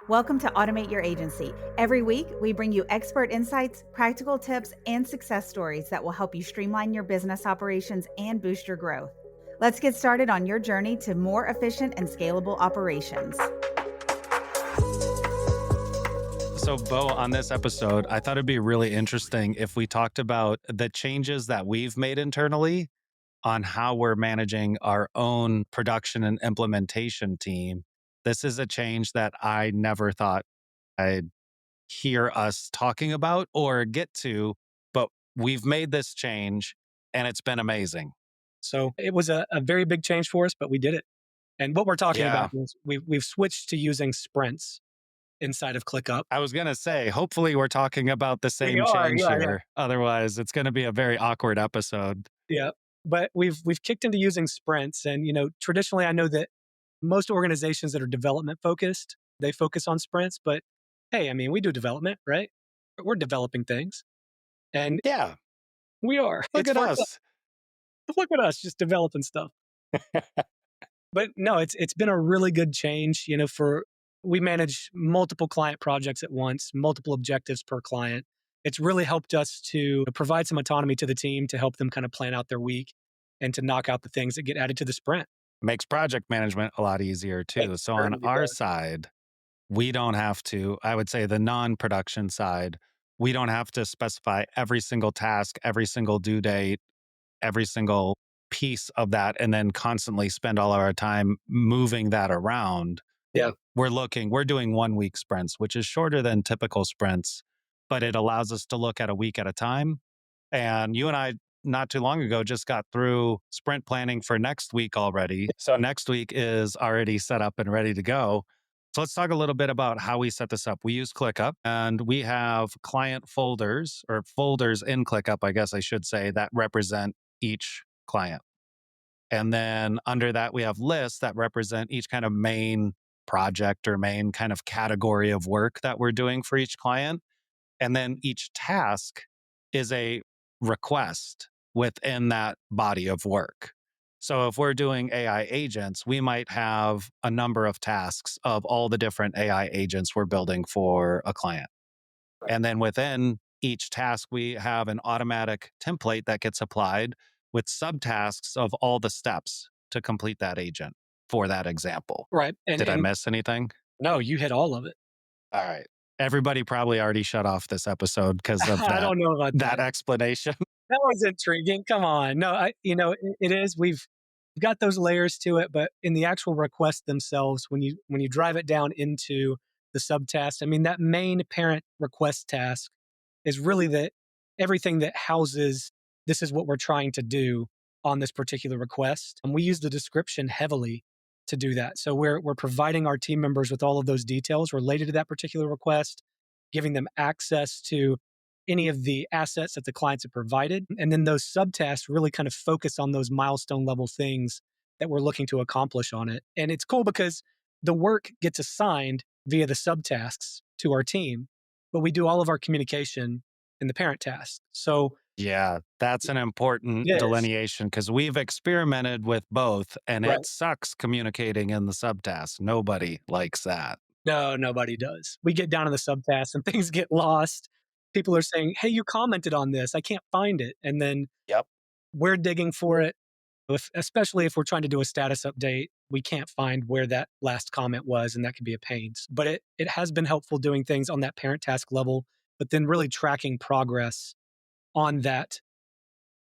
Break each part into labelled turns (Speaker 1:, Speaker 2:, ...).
Speaker 1: Welcome to Automate Your Agency. Every week, we bring you expert insights, practical tips, and success stories that will help you streamline your business operations and boost your growth. Let's get started on your journey to more efficient and scalable operations.
Speaker 2: So, Beau, on this episode, I thought it'd be really interesting if we talked about the changes that we've made internally on how we're managing our own production and implementation team. This is a change that I never thought I'd hear us talking about or get to, but we've made this change and it's been amazing.
Speaker 3: So it was a very big change for us, but we did it. And what we're talking
Speaker 2: Yeah.
Speaker 3: about is we've switched to using sprints inside of ClickUp.
Speaker 2: I was going to say, hopefully, we're talking about the
Speaker 3: We
Speaker 2: same
Speaker 3: are,
Speaker 2: change
Speaker 3: yeah,
Speaker 2: here. Otherwise, it's going to be a very awkward episode.
Speaker 3: yeah. But we've kicked into using sprints, and traditionally, I know that most organizations that are development focused, they focus on sprints. But hey, I mean, we do development, right? We're developing things, and
Speaker 2: Yeah.
Speaker 3: we are.
Speaker 2: Look at us.
Speaker 3: Look at us, just developing stuff. But no, it's been a really good change. We manage multiple client projects at once, multiple objectives per client. It's really helped us to provide some autonomy to the team to help them kind of plan out their week and to knock out the things that get added to the sprint.
Speaker 2: Makes project management a lot easier too. So on
Speaker 3: Certainly
Speaker 2: our
Speaker 3: does.
Speaker 2: side, we don't have to, I would say the non-production side, we don't have to specify every single task, every single due date, every single piece of that, and then constantly spend all of our time moving that around.
Speaker 3: Yeah.
Speaker 2: We're doing 1 week sprints, which is shorter than typical sprints, but it allows us to look at a week at a time. And you and I, not too long ago, just got through sprint planning for next week already. So next week is already set up and ready to go. So let's talk a little bit about how we set this up. We use ClickUp and we have client folders or folders in ClickUp, I guess I should say, that represent each client. And then under that, we have lists that represent each kind of main project or main kind of category of work that we're doing for each client. And then each task is a request within that body of work. So if we're doing AI agents, we might have a number of tasks of all the different AI agents we're building for a client. And then within each task, we have an automatic template that gets applied with subtasks of all the steps to complete that agent for that example.
Speaker 3: Right.
Speaker 2: Did I miss anything?
Speaker 3: No, you hit all of it.
Speaker 2: All right. Everybody probably already shut off this episode because of
Speaker 3: I don't know about
Speaker 2: that explanation.
Speaker 3: That was intriguing. Come on. No, it is. We've got those layers to it, but in the actual requests themselves, when you drive it down into the subtask, I mean, that main parent request task is really everything that houses, this is what we're trying to do on this particular request. And we use the description heavily to do that. So we're providing our team members with all of those details related to that particular request, giving them access to any of the assets that the clients have provided. And then those subtasks really kind of focus on those milestone level things that we're looking to accomplish on it. And it's cool because the work gets assigned via the subtasks to our team, but we do all of our communication in the parent task. So
Speaker 2: yeah, that's an important delineation because we've experimented with both and
Speaker 3: Right.
Speaker 2: it sucks communicating in the subtask. Nobody likes that.
Speaker 3: No, nobody does. We get down in the subtasks and things get lost. People are saying, hey, you commented on this. I can't find it. And then
Speaker 2: Yep.
Speaker 3: we're digging for it. Especially if we're trying to do a status update, we can't find where that last comment was, and that can be a pain. But it has been helpful doing things on that parent task level, but then really tracking progress on that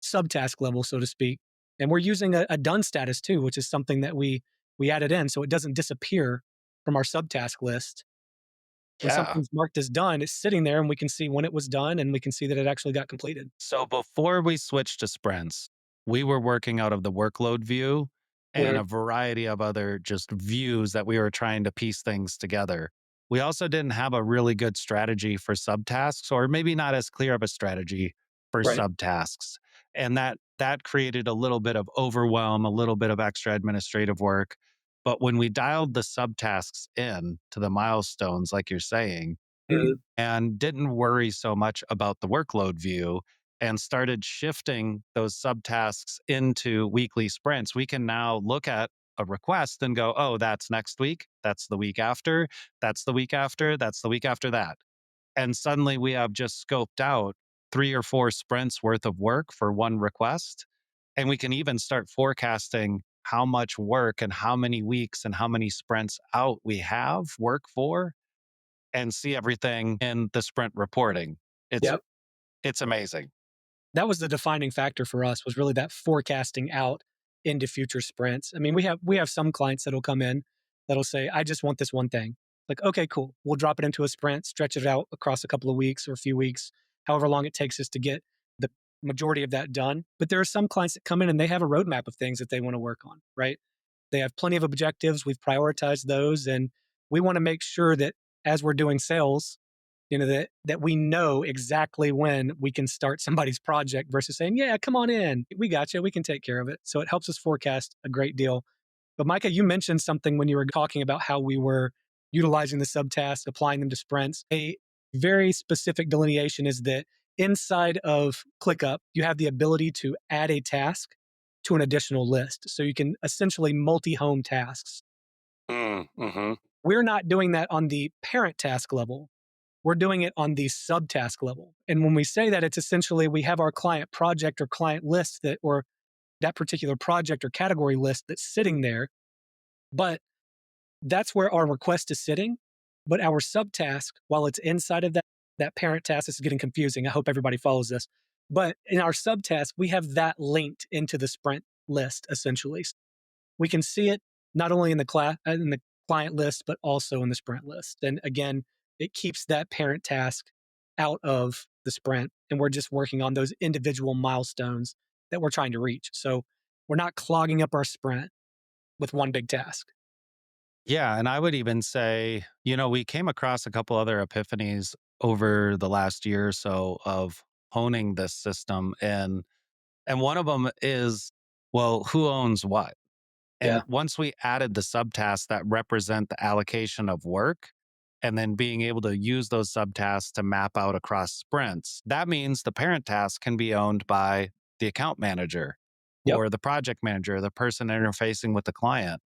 Speaker 3: subtask level, so to speak. And we're using a done status too, which is something that we added in so it doesn't disappear from our subtask list. When
Speaker 2: Yeah.
Speaker 3: something's marked as done, it's sitting there and we can see when it was done and we can see that it actually got completed.
Speaker 2: So before we switched to sprints, we were working out of the workload view and a variety of other just views that we were trying to piece things together. We also didn't have a really good strategy for subtasks, or maybe not as clear of a strategy for
Speaker 3: Right.
Speaker 2: subtasks. And that created a little bit of overwhelm, a little bit of extra administrative work. But when we dialed the subtasks in to the milestones, like you're saying, and didn't worry so much about the workload view and started shifting those subtasks into weekly sprints, we can now look at a request and go, oh, that's next week. That's the week after. That's the week after. That's the week after that. And suddenly we have just scoped out 3 or 4 sprints worth of work for one request. And we can even start forecasting how much work and how many weeks and how many sprints out we have work for and see everything in the sprint reporting. It's
Speaker 3: Yep.
Speaker 2: it's amazing.
Speaker 3: That was the defining factor for us, was really that forecasting out into future sprints. I mean, we have some clients that'll come in that'll say, I just want this one thing. Like, okay, cool. We'll drop it into a sprint, stretch it out across a couple of weeks or a few weeks, however long it takes us to get the majority of that done. But there are some clients that come in and they have a roadmap of things that they want to work on, right? They have plenty of objectives. We've prioritized those. And we want to make sure that as we're doing sales, that we know exactly when we can start somebody's project versus saying, yeah, come on in, we got you, we can take care of it. So it helps us forecast a great deal. But Micah, you mentioned something when you were talking about how we were utilizing the subtasks, applying them to sprints. A very specific delineation is that inside of ClickUp, you have the ability to add a task to an additional list, so you can essentially multi-home tasks.
Speaker 2: Mm-hmm.
Speaker 3: We're not doing that on the parent task level. We're doing it on the subtask level. And when we say that, it's essentially we have our client project or client list that, or that particular project or category list that's sitting there, but that's where our request is sitting. But our subtask, while it's inside of that parent task, this is getting confusing. I hope everybody follows this. But in our subtask, we have that linked into the sprint list essentially. We can see it not only in the client list, but also in the sprint list. And again, it keeps that parent task out of the sprint, and we're just working on those individual milestones that we're trying to reach. So we're not clogging up our sprint with one big task.
Speaker 2: Yeah. And I would even say, we came across a couple other epiphanies over the last year or so of honing this system. And one of them is, well, who owns what? And
Speaker 3: Yeah.
Speaker 2: once we added the subtasks that represent the allocation of work, and then being able to use those subtasks to map out across sprints, that means the parent task can be owned by the account manager
Speaker 3: Yep.
Speaker 2: or the project manager, the person interfacing with the client.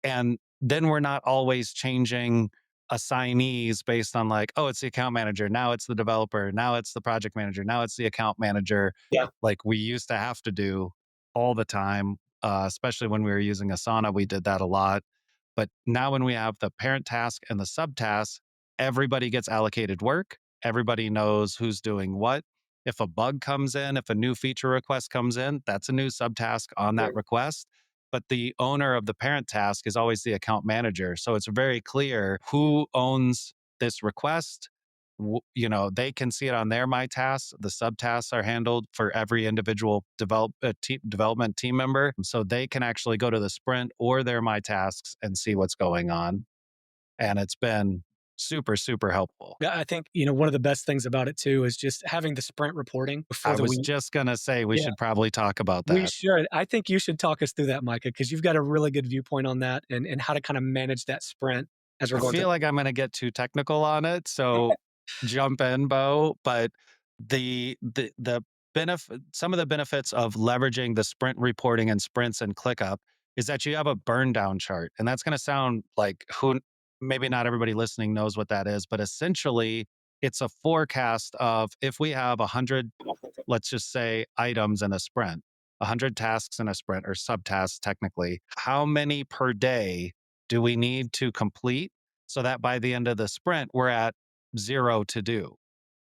Speaker 2: And then we're not always changing assignees based on like, oh, it's the account manager. Now it's the developer. Now it's the project manager. Now it's the account manager.
Speaker 3: Yeah.
Speaker 2: Like we used to have to do all the time, especially when we were using Asana. We did that a lot. But now when we have the parent task and the subtask, everybody gets allocated work. Everybody knows who's doing what. If a bug comes in, if a new feature request comes in, that's a new subtask on that
Speaker 3: Sure.
Speaker 2: request. But the owner of the parent task is always the account manager. So it's very clear who owns this request. They can see it on their my tasks. The subtasks are handled for every individual development team member. So they can actually go to the sprint or their my tasks and see what's going on. And it's been super, super helpful.
Speaker 3: Yeah, I think, one of the best things about it too is just having the sprint reporting before
Speaker 2: I
Speaker 3: the
Speaker 2: was
Speaker 3: week.
Speaker 2: just going to say we
Speaker 3: Yeah,
Speaker 2: should probably talk about
Speaker 3: we
Speaker 2: that.
Speaker 3: should. I think you should talk us through that, Micah, because you've got a really good viewpoint on that and how to kind of manage that sprint as we're
Speaker 2: I
Speaker 3: going through.
Speaker 2: feel like I'm going to get too technical on it, so jump in, Bo. But the benefit, some of the benefits of leveraging the sprint reporting and sprints and ClickUp is that you have a burn down chart, and that's going to sound like who maybe not everybody listening knows what that is, but essentially it's a forecast of if we have 100, let's just say, items in a sprint, 100 tasks in a sprint or subtasks technically, how many per day do we need to complete so that by the end of the sprint, we're at 0 to do?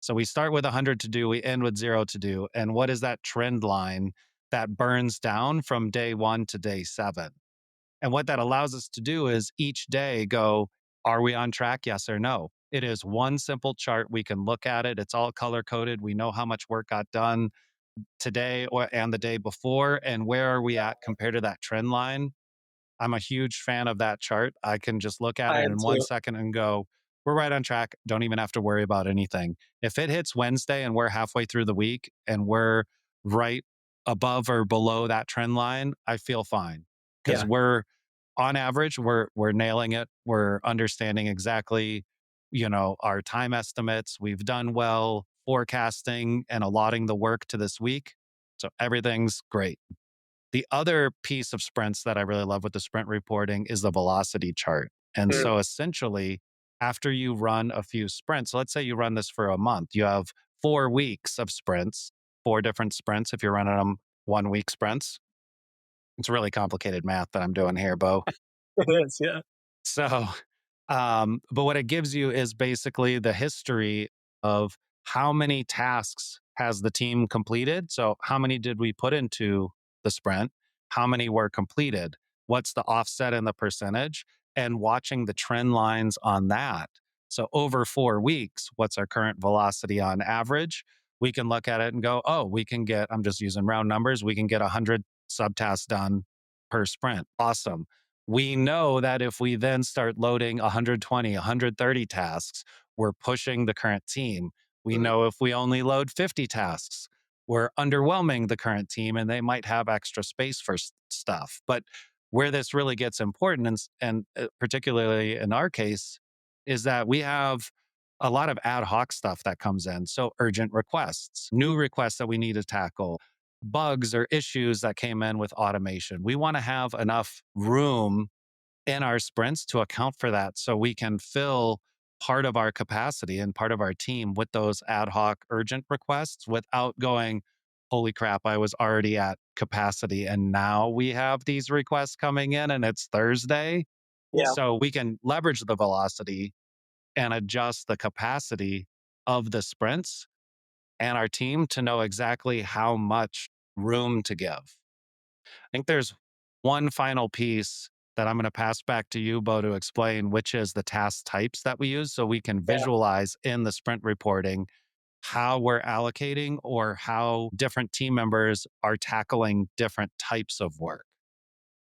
Speaker 2: So we start with 100 to do, we end with 0 to do. And what is that trend line that burns down from day 1 to day 7? And what that allows us to do is each day go, are we on track? Yes or no? It is one simple chart. We can look at it. It's all color coded. We know how much work got done today and the day before, and where are we at compared to that trend line. I'm a huge fan of that chart. I can just look at
Speaker 3: I
Speaker 2: it
Speaker 3: am
Speaker 2: in one
Speaker 3: too.
Speaker 2: second and go, we're right on track. Don't even have to worry about anything. If it hits Wednesday and we're halfway through the week and we're right above or below that trend line, I feel fine because
Speaker 3: Yeah.
Speaker 2: we're on average, we're nailing it. We're understanding exactly, our time estimates. We've done well forecasting and allotting the work to this week. So everything's great. The other piece of sprints that I really love with the sprint reporting is the velocity chart. And
Speaker 3: Mm,
Speaker 2: so essentially, after you run a few sprints, so let's say you run this for a month, you have 4 weeks of sprints, 4 different sprints if you're running them 1 week sprints. It's really complicated math that I'm doing here, Bo.
Speaker 3: it is, yeah.
Speaker 2: So, but what it gives you is basically the history of how many tasks has the team completed. So, how many did we put into the sprint? How many were completed? What's the offset in the percentage? And watching the trend lines on that. So, over 4 weeks, what's our current velocity on average? We can look at it and go, oh, we can get, I'm just using round numbers, we can get 100 subtasks done per sprint. Awesome. We know that if we then start loading 120, 130 tasks, we're pushing the current team. We
Speaker 3: Mhm.
Speaker 2: know if we only load 50 tasks, we're underwhelming the current team and they might have extra space for stuff. But where this really gets important, and particularly in our case, is that we have a lot of ad hoc stuff that comes in. So, urgent requests, new requests that we need to tackle, bugs or issues that came in with automation. We want to have enough room in our sprints to account for that so we can fill part of our capacity and part of our team with those ad hoc urgent requests without going, holy crap, I was already at capacity and now we have these requests coming in and it's Thursday.
Speaker 3: Yeah.
Speaker 2: So we can leverage the velocity and adjust the capacity of the sprints and our team to know exactly how much room to give. I think there's one final piece that I'm going to pass back to you, Bo, to explain, which is the task types that we use so we can
Speaker 3: Yeah.
Speaker 2: visualize in the sprint reporting how we're allocating or how different team members are tackling different types of work.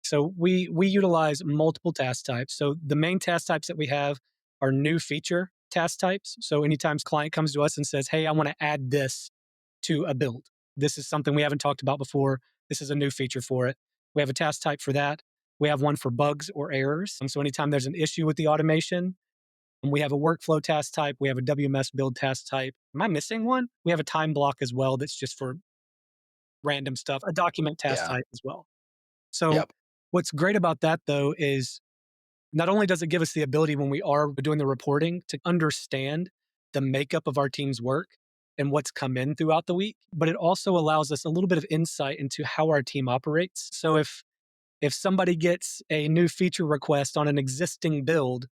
Speaker 3: So we utilize multiple task types. So the main task types that we have are new feature task types. So anytime client comes to us and says, "Hey, I want to add this to a build. This is something we haven't talked about before. This is a new feature for it." We have a task type for that. We have one for bugs or errors. And so anytime there's an issue with the automation, and we have a workflow task type, we have a WMS build task type. Am I missing one? We have a time block as well that's just for random stuff, a document task
Speaker 2: Yeah.
Speaker 3: type as well. So
Speaker 2: Yep.
Speaker 3: what's great about that though is not only does it give us the ability when we are doing the reporting to understand the makeup of our team's work and what's come in throughout the week, but it also allows us a little bit of insight into how our team operates. So if somebody gets a new feature request on an existing build,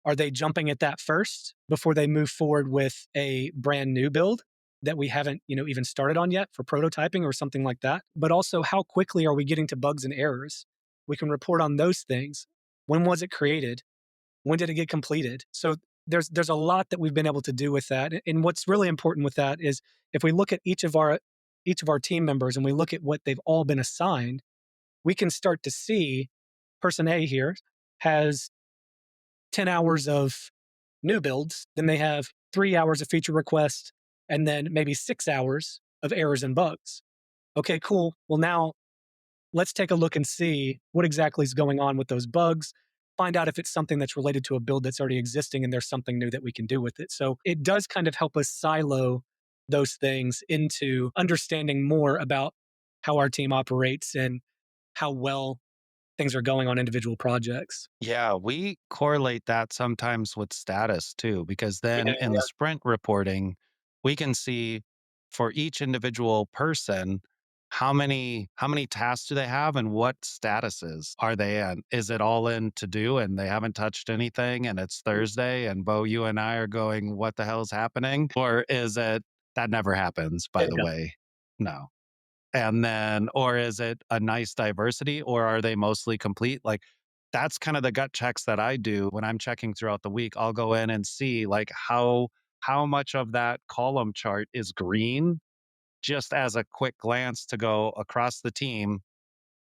Speaker 3: are they jumping at that first before they move forward with a brand new build that we haven't, even started on yet for prototyping or something like that? But also how quickly are we getting to bugs and errors? We can report on those things. When was it created? When did it get completed? So there's a lot that we've been able to do with that. And what's really important with that is if we look at each of our team members and we look at what they've all been assigned, we can start to see person A here has 10 hours of new builds, then they have 3 hours of feature requests, and then maybe 6 hours of errors and bugs. Okay, cool. Well, now let's take a look and see what exactly is going on with those bugs. Find out if it's something that's related to a build that's already existing and there's something new that we can do with it. So it does kind of help us silo those things into understanding more about how our team operates and how well things are going on individual projects.
Speaker 2: Yeah, we correlate that sometimes with status too, because
Speaker 3: Yeah,
Speaker 2: then in the
Speaker 3: yeah,
Speaker 2: sprint reporting, we can see for each individual person how many tasks do they have and what statuses are they in? Is it all in to do and they haven't touched anything and it's Thursday and Bo, you and I are going, what the hell's happening? Or is it that never happens, by the
Speaker 3: yeah,
Speaker 2: way? No. And then, or is it a nice diversity or are they mostly complete? Like, that's kind of the gut checks that I do when I'm checking throughout the week. I'll go in and see like how much of that column chart is green just as a quick glance to go across the team,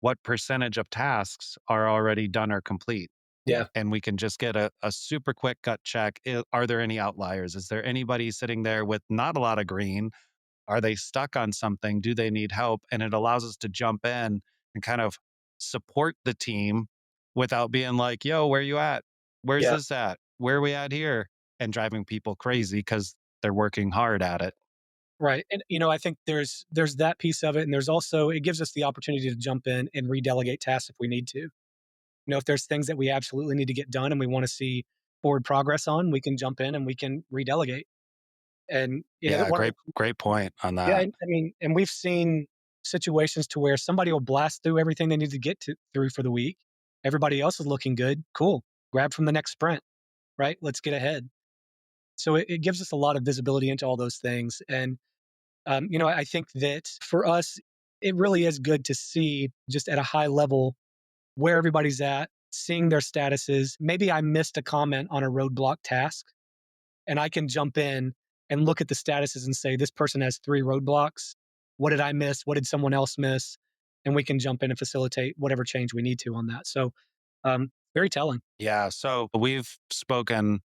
Speaker 2: what percentage of tasks are already done or complete.
Speaker 3: yeah,
Speaker 2: And we can just get a super quick gut check. Are there any outliers? Is there anybody sitting there with not a lot of green? Are they stuck on something? Do they need help? And it allows us to jump in and kind of support the team without being like, yo, where you at? Where's
Speaker 3: yeah.
Speaker 2: this at? Where are we at here? And driving people crazy because they're working hard at it.
Speaker 3: Right. And I think there's that piece of it. And there's also it gives us the opportunity to jump in and redelegate tasks if we need to. If there's things that we absolutely need to get done and we want to see forward progress on, we can jump in and we can redelegate. And
Speaker 2: Yeah,
Speaker 3: one of the
Speaker 2: great point on
Speaker 3: yeah,
Speaker 2: that.
Speaker 3: I mean, and we've seen situations to where somebody will blast through everything they need to get through for the week. Everybody else is looking good. Cool. Grab from the next sprint, right? Let's get ahead. So it gives us a lot of visibility into all those things. And, I think that for us, it really is good to see just at a high level where everybody's at, seeing their statuses. Maybe I missed a comment on a roadblock task, and I can jump in and look at the statuses and say, this person has 3 roadblocks. What did I miss? What did someone else miss? And we can jump in and facilitate whatever change we need to on that. So, very telling.
Speaker 2: Yeah. So we've spoken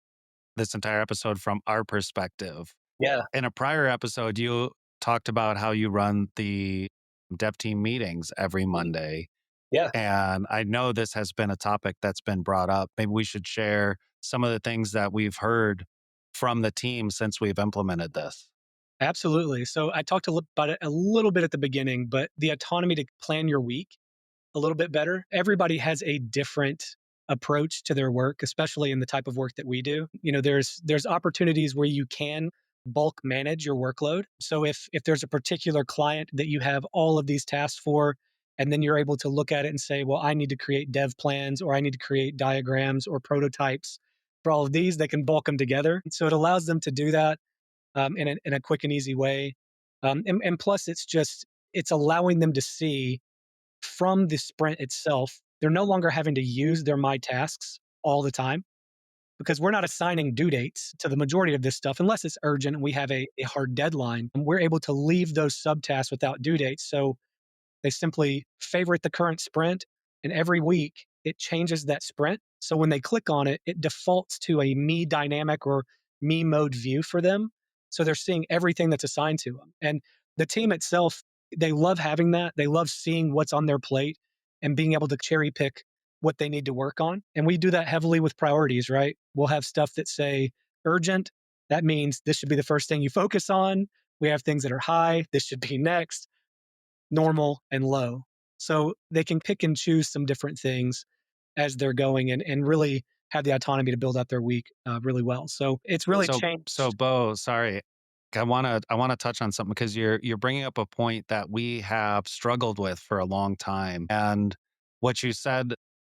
Speaker 2: this entire episode from our perspective.
Speaker 3: Yeah.
Speaker 2: In a prior episode, you talked about how you run the dev team meetings every Monday.
Speaker 3: Yeah.
Speaker 2: And I know this has been a topic that's been brought up. Maybe we should share some of the things that we've heard from the team since we've implemented this.
Speaker 3: Absolutely. So I talked about it a little bit at the beginning, but the autonomy to plan your week a little bit better. Everybody has a different approach to their work, especially in the type of work that we do. There's opportunities where you can bulk manage your workload. So if there's a particular client that you have all of these tasks for, and then you're able to look at it and say, well, I need to create dev plans or I need to create diagrams or prototypes for all of these, they can bulk them together. So it allows them to do that in a quick and easy way. And plus, it's allowing them to see from the sprint itself, they're no longer having to use their My Tasks all the time because we're not assigning due dates to the majority of this stuff unless it's urgent and we have a hard deadline. And we're able to leave those subtasks without due dates. So they simply favorite the current sprint, and every week it changes that sprint. So when they click on it, it defaults to a me dynamic or me mode view for them. So they're seeing everything that's assigned to them. And the team itself, they love having that. They love seeing what's on their plate and being able to cherry pick what they need to work on. And we do that heavily with priorities, right? We'll have stuff that say urgent. That means this should be the first thing you focus on. We have things that are high. This should be next, normal, and low. So they can pick and choose some different things as they're going and really have the autonomy to build out their week really well. So it's really
Speaker 2: So
Speaker 3: changed.
Speaker 2: Bo, sorry, I want to touch on something because you're bringing up a point that we have struggled with for a long time, and what you said,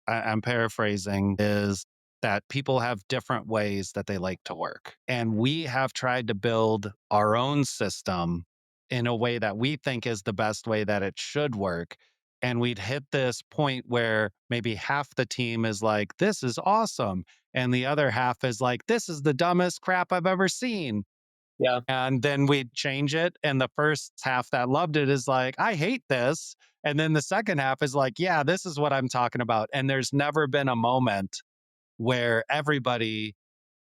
Speaker 2: I'm paraphrasing, is that people have different ways that they like to work, and we have tried to build our own system in a way that we think is the best way that it should work. And we'd hit this point where maybe half the team is like, this is awesome. And the other half is like, this is the dumbest crap I've ever seen.
Speaker 3: Yeah.
Speaker 2: And then we change it. And the first half that loved it is like, I hate this. And then the second half is like, yeah, this is what I'm talking about. And there's never been a moment where everybody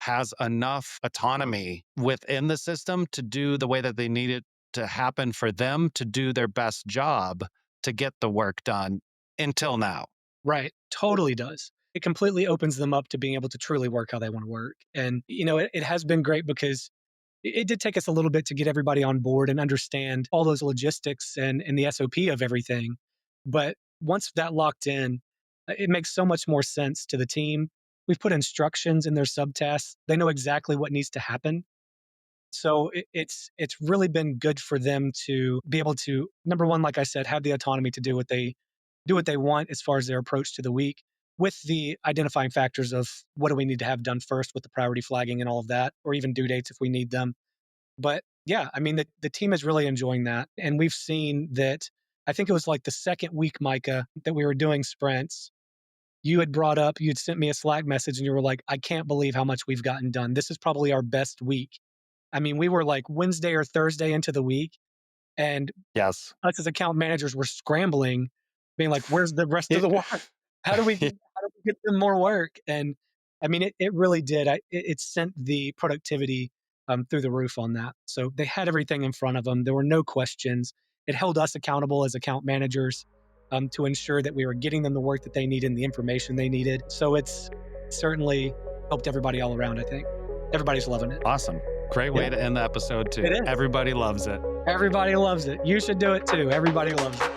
Speaker 2: has enough autonomy within the system to do the way that they need it to happen for them to do their best job to get the work done until now.
Speaker 3: Right. Totally does. It completely opens them up to being able to truly work how they want to work. And, it has been great because it did take us a little bit to get everybody on board and understand all those logistics and the SOP of everything. But once that locked in, it makes so much more sense to the team. We've put instructions in their subtasks. They know exactly what needs to happen. So it's really been good for them to be able to, number one, like I said, have the autonomy to do what they want as far as their approach to the week, with the identifying factors of what do we need to have done first with the priority flagging and all of that, or even due dates if we need them. But yeah, I mean, the team is really enjoying that. And we've seen that, I think it was like the second week, Micah, that we were doing sprints. You'd sent me a Slack message and you were like, I can't believe how much we've gotten done. This is probably our best week. I mean, we were like Wednesday or Thursday into the week, and
Speaker 2: Yes.
Speaker 3: us as account managers were scrambling, being like, "Where's the rest of the work? How do we get them more work?" And I mean, it really did. It sent the productivity through the roof on that. So they had everything in front of them. There were no questions. It held us accountable as account managers to ensure that we were getting them the work that they needed and the information they needed. So it's certainly helped everybody all around. I think everybody's loving it.
Speaker 2: Awesome. Great way
Speaker 3: Yeah,
Speaker 2: to end the episode, too.
Speaker 3: it is.
Speaker 2: Everybody loves it.
Speaker 3: Everybody loves it. You should do it too. Everybody loves it.